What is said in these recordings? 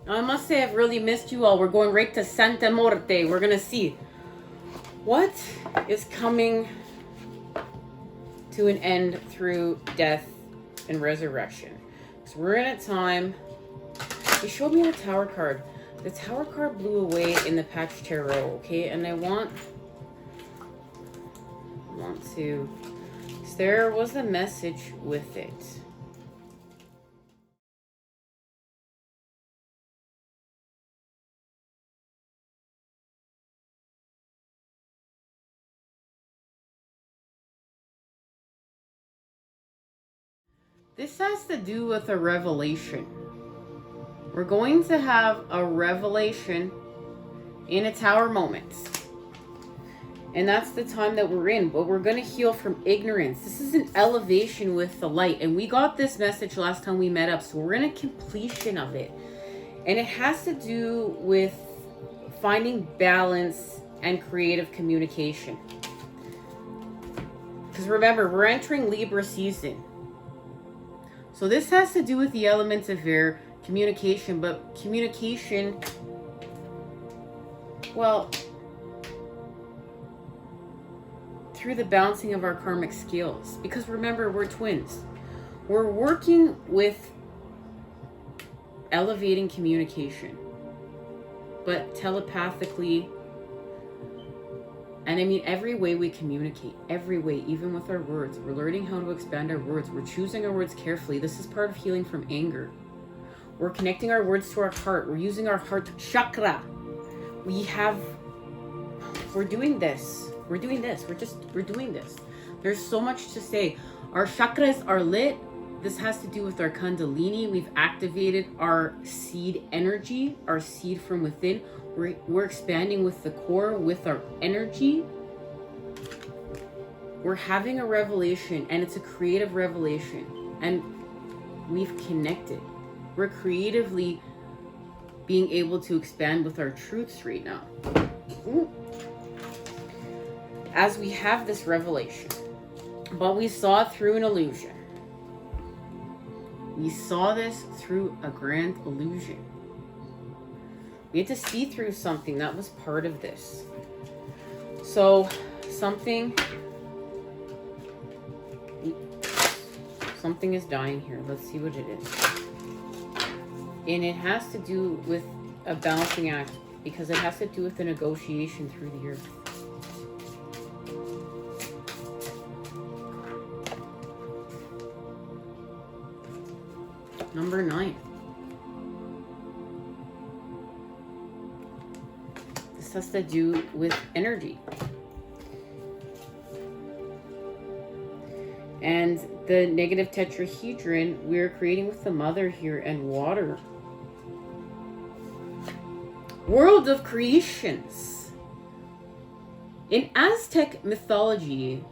I must say I've really missed you all. We're going right to Santa Morte. We're going to see what is coming to an end through death and resurrection. So we're in a time. He showed me the Tower card. The Tower card blew away in the Patch Tarot, okay? And I want to... So there was a message with it. This has to do with a revelation. We're going to have a revelation in a Tower moment. And that's the time that we're in. But we're going to heal from ignorance. This is an elevation with the light. And we got this message last time we met up. So we're in a completion of it. And it has to do with finding balance and creative communication. Because remember, we're entering Libra season. So this has to do with the elements of air, communication, but communication, well, through the balancing of our karmic scales. Because remember, we're twins. We're working with elevating communication, but telepathically. And I mean, every way we communicate, every way, even with our words, we're learning how to expand our words. We're choosing our words carefully. This is part of healing from anger. We're connecting our words to our heart. We're using our heart chakra. We're doing this. We're doing this. We're doing this. There's so much to say. Our chakras are lit. This has to do with our kundalini. We've activated our seed energy, our seed from within. We're expanding with the core, with our energy. We're having a revelation, and it's a creative revelation. And we've connected. We're creatively being able to expand with our truths right now. As we have this revelation, but we saw it through an illusion. We saw this through a grand illusion. We had to see through something that was part of this. So something is dying here. Let's see what it is. And it has to do with a balancing act, because it has to do with the negotiation through the earth. Number 9. This has to do with energy. And the negative tetrahedron we're creating with the mother here and water. World of creations. In Aztec mythology,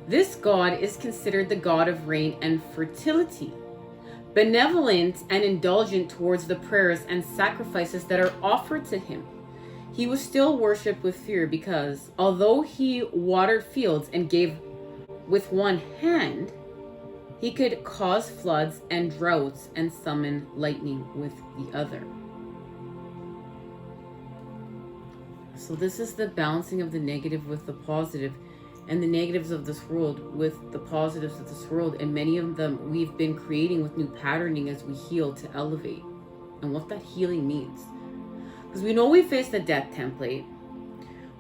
this god is considered the god of rain and fertility, benevolent and indulgent towards the prayers and sacrifices that are offered to him. He was still worshipped with fear because, although he watered fields and gave with one hand, he could cause floods and droughts and summon lightning with the other. So this is the balancing of the negative with the positive, and the negatives of this world with the positives of this world. And many of them we've been creating with new patterning as we heal to elevate, and what that healing means. Because we know we face the death template.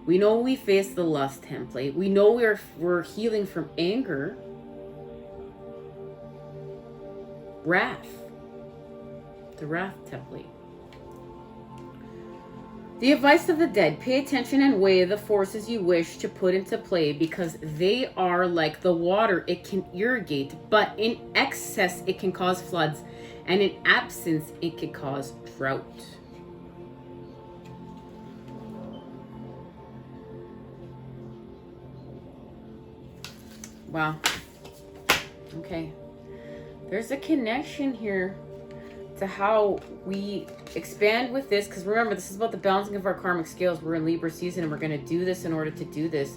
We know we face the lust template. We know we're healing from anger, wrath, the wrath template. The advice of the dead: pay attention and weigh the forces you wish to put into play, because they are like the water. It can irrigate, but in excess it can cause floods, and in absence it can cause drought. Wow. Okay. There's a connection here to how we expand with this, because remember, this is about the balancing of our karmic scales. We're in Libra season, and we're going to do this. In order to do this,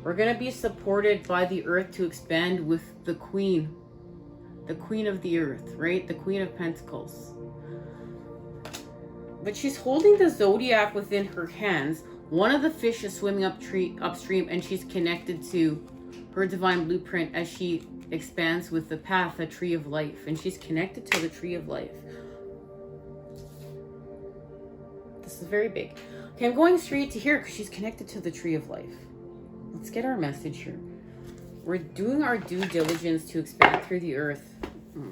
we're going to be supported by the earth to expand with the queen of the earth, right? The Queen of Pentacles. But she's holding the zodiac within her hands. One of the fish is swimming upstream, and she's connected to her divine blueprint as she expands with the path, the tree of life. And she's connected to the tree of life. This is very big. Okay, I'm going straight to here because she's connected to the tree of life. Let's get our message here. We're doing our due diligence to expand through the earth.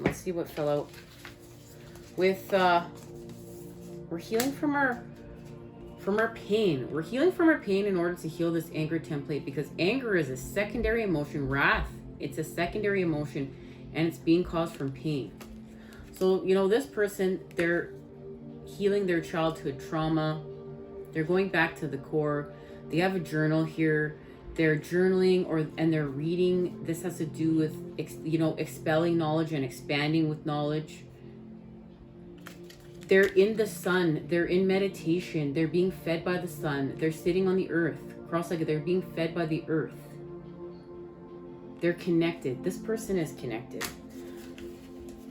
Let's see what fell out. With, we're healing from our pain. We're healing from our pain in order to heal this anger template, because anger is a secondary emotion. Wrath, it's a secondary emotion, and it's being caused from pain. So, you know, this person, they're healing their childhood trauma. They're going back to the core. They have a journal here. They're journaling and they're reading. This has to do with, you know, expelling knowledge and expanding with knowledge. They're in the sun. They're in meditation. They're being fed by the sun. They're sitting on the earth. Cross-legged. They're being fed by the earth. They're connected. This person is connected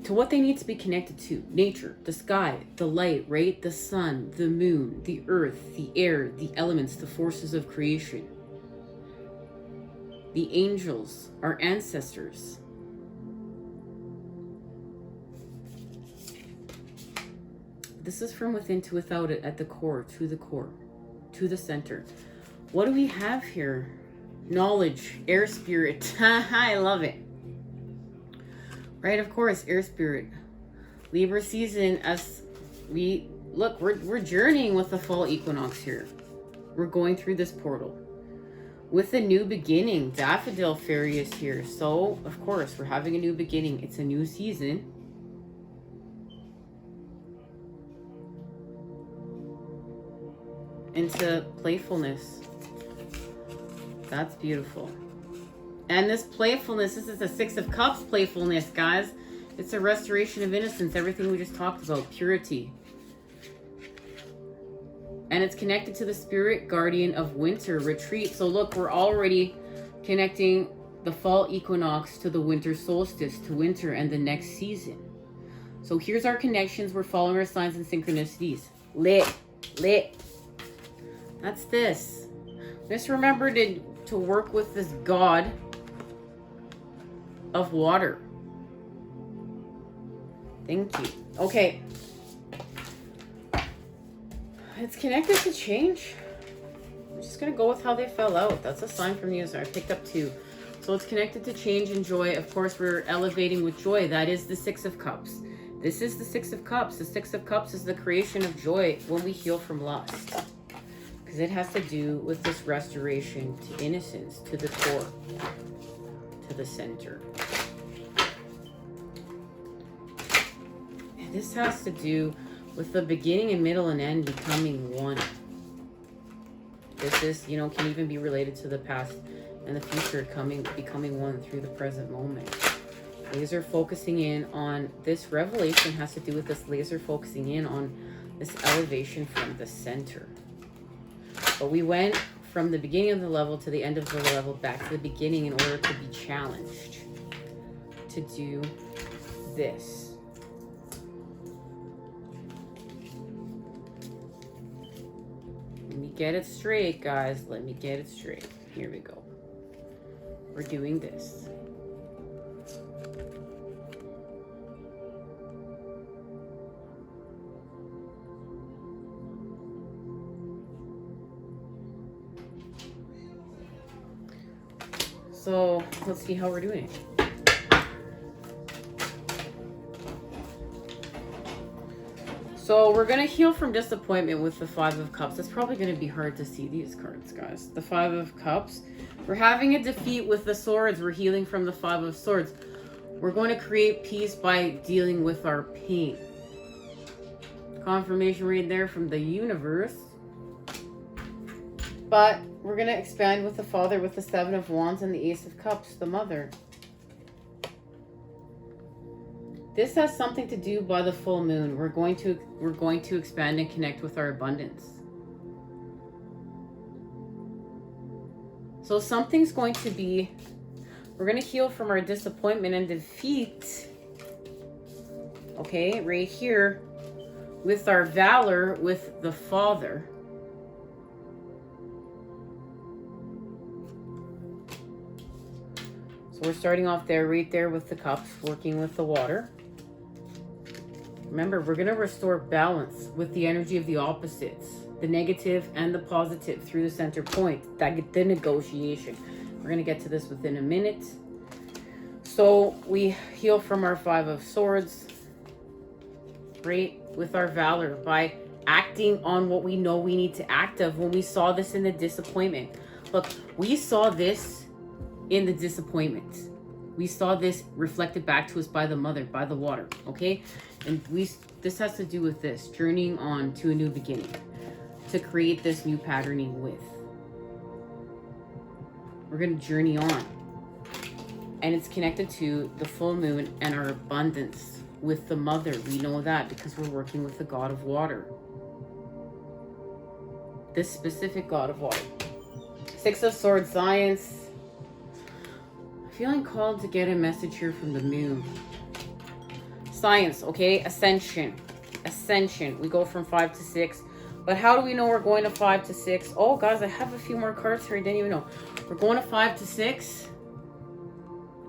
to what they need to be connected to. Nature, the sky, the light, right? The sun, the moon, the earth, the air, the elements, the forces of creation. The angels, our ancestors. This is from within to without it, at the core, to the center. What do we have here? Knowledge, air spirit. I love it. Right, of course, air spirit. Libra season, as we look, we're journeying with the fall equinox here. We're going through this portal with a new beginning. Daffodil fairy is here. So, of course, we're having a new beginning. It's a new season. Into playfulness. That's beautiful. And this playfulness, this is the Six of Cups playfulness, guys. It's a restoration of innocence. Everything we just talked about. Purity. And it's connected to the spirit guardian of winter, retreat. So look, we're already connecting the fall equinox to the winter solstice, to winter and the next season. So here's our connections. We're following our signs and synchronicities. Lit. That's this. Just remember to work with this god of water. Thank you. Okay. It's connected to change. I'm just going to go with how they fell out. That's a sign from the user. I picked up 2. So it's connected to change and joy. Of course, we're elevating with joy. That is the Six of Cups. This is the Six of Cups. The Six of Cups is the creation of joy when we heal from lust. Because it has to do with this restoration to innocence, to the core, to the center. And this has to do with the beginning and middle and end becoming one. This is, you know, can even be related to the past and the future becoming one through the present moment. Laser focusing in on this revelation has to do with this laser focusing in on this elevation from the center. But we went from the beginning of the level to the end of the level back to the beginning in order to be challenged to do this. Let me get it straight, guys. Let me get it straight. Here we go. We're doing this. So let's see how we're doing. So we're going to heal from disappointment with the Five of Cups. It's probably going to be hard to see these cards, guys. The Five of Cups. We're having a defeat with the Swords. We're healing from the Five of Swords. We're going to create peace by dealing with our pain. Confirmation right there from the universe. But we're going to expand with the Father with the Seven of Wands and the Ace of Cups, the Mother. This has something to do by the full moon. We're going to expand and connect with our abundance. So something's going to be, we're going to heal from our disappointment and defeat. Okay, right here with our valor with the Father. So we're starting off there, right there with the cups, working with the water. Remember, we're going to restore balance with the energy of the opposites, the negative and the positive through the center point, the negotiation. We're going to get to this within a minute. So we heal from our 5 of Swords, right, with our valor by acting on what we know we need to act of. When we saw this in the disappointment, look, we saw this in the disappointment. We saw this reflected back to us by the mother, by the water, okay? And this has to do with this, journeying on to a new beginning, to create this new patterning with. We're going to journey on. And it's connected to the full moon and our abundance with the mother. We know that because we're working with the god of water. This specific god of water. 6 of Swords, science. Feeling called to get a message here from the moon. Science, okay? Ascension. Ascension. We go from 5 to 6. But how do we know we're going to 5 to 6? Oh, guys, I have a few more cards here. I didn't even know. We're going to 5 to 6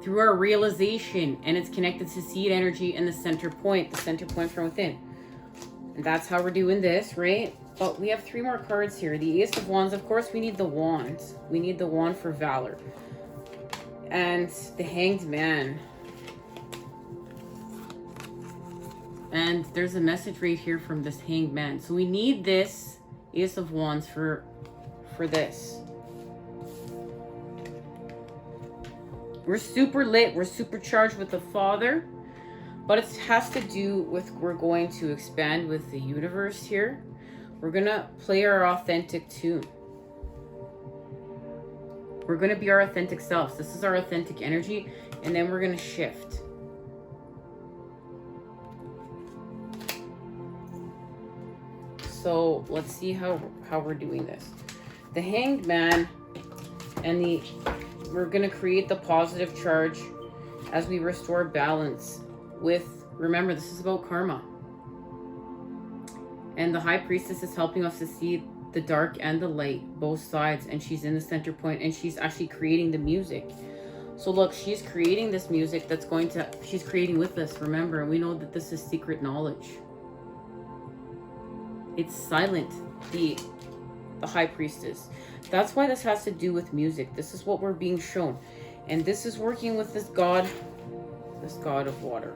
through our realization. And it's connected to seed energy and the center point from within. And that's how we're doing this, right? But we have 3 more cards here. The Ace of Wands. Of course, we need the wand. We need the wand for valor. And the Hanged Man. And there's a message right here from this Hanged Man. So we need this Ace of Wands for this. We're super lit. We're supercharged with the Father. But it has to do with we're going to expand with the universe here. We're going to play our authentic tune. We're going to be our authentic selves. This is our authentic energy. And then we're going to shift. So let's see how we're doing this. The Hanged Man and we're going to create the positive charge as we restore balance with, remember, this is about karma. And the High Priestess is helping us to see the dark and the light, both sides, and she's in the center point, and she's actually creating the music. So look, she's creating this music that's she's creating with us, remember, and we know that this is secret knowledge. It's silent, the High Priestess. That's why this has to do with music. This is what we're being shown. And this is working with this god of water.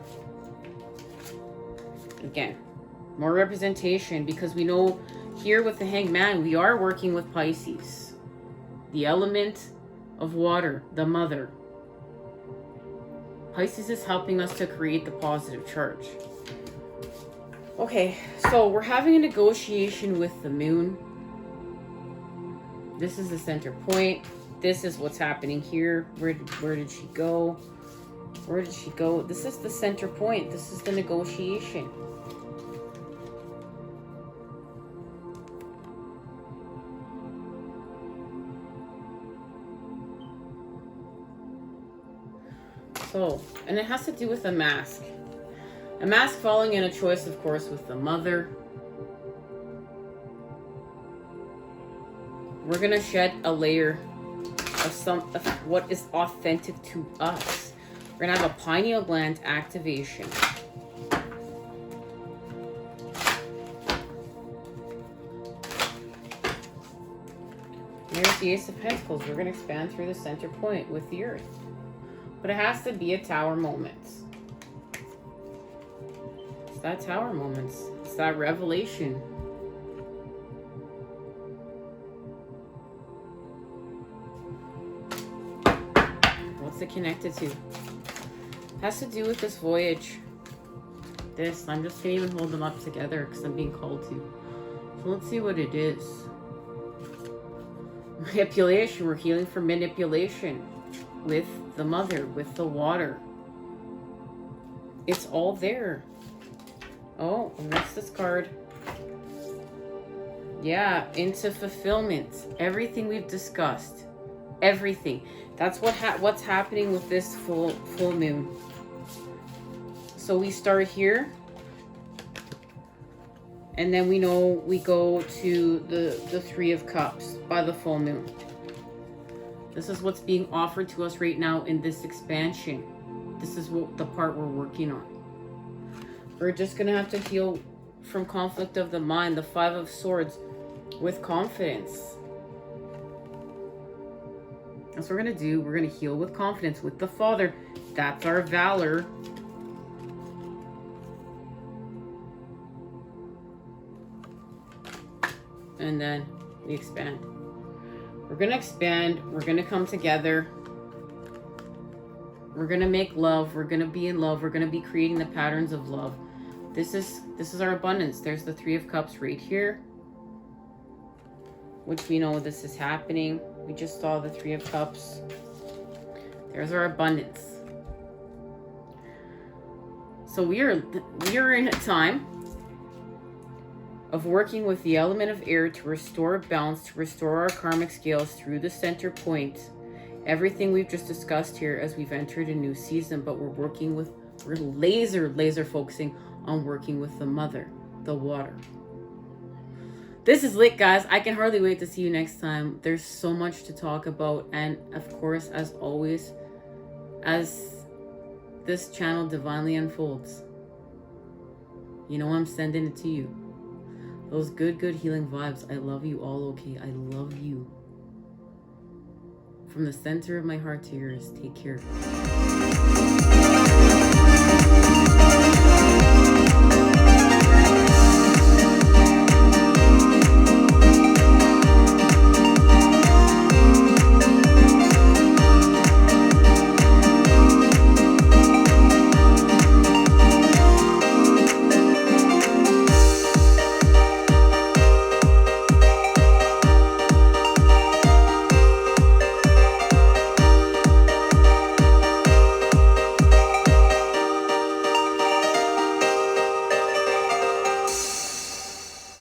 Again, more representation, because we know here with the Hanged Man, we are working with Pisces. The element of water, the mother. Pisces is helping us to create the positive charge. Okay, so we're having a negotiation with the moon. This is the center point. This is what's happening here. Where did she go? Where did she go? This is the center point. This is the negotiation. So, and it has to do with a mask. A mask falling in a choice, of course, with the mother. We're going to shed a layer of what is authentic to us. We're going to have a pineal gland activation. Here's the Ace of Pentacles. We're going to expand through the center point with the earth. But it has to be a tower moment. It's that tower moment. It's that revelation. What's it connected to? It has to do with this voyage. I'm just gonna even hold them up together because I'm being called to. So let's see what it is. Manipulation. We're healing from manipulation with the mother, with the water. It's all there. Oh, and what's this card? Yeah, into fulfillment. Everything we've discussed. Everything. That's what's happening with this full moon. So we start here. And then we know we go to the Three of Cups by the full moon. This is what's being offered to us right now in this expansion. This is what the part we're working on. We're just going to have to heal from conflict of the mind, the Five of Swords, with confidence. That's what we're going to do. We're going to heal with confidence with the Father. That's our valor. And then we expand. We're going to expand. We're going to come together. We're going to make love. We're going to be in love. We're going to be creating the patterns of love. This is our abundance. There's the Three of Cups right here, which we know this is happening. We just saw the Three of Cups. There's our abundance. So we are in a time of working with the element of air to restore balance, to restore our karmic scales through the center point. Everything we've just discussed here as we've entered a new season, but we're laser focusing on working with the mother, the water. This is lit, guys. I can hardly wait to see you next time. There's so much to talk about. And of course, as always, as this channel divinely unfolds, you know I'm sending it to you. Those good healing vibes. I love you all, okay? I love you. From the center of my heart to yours. Take care.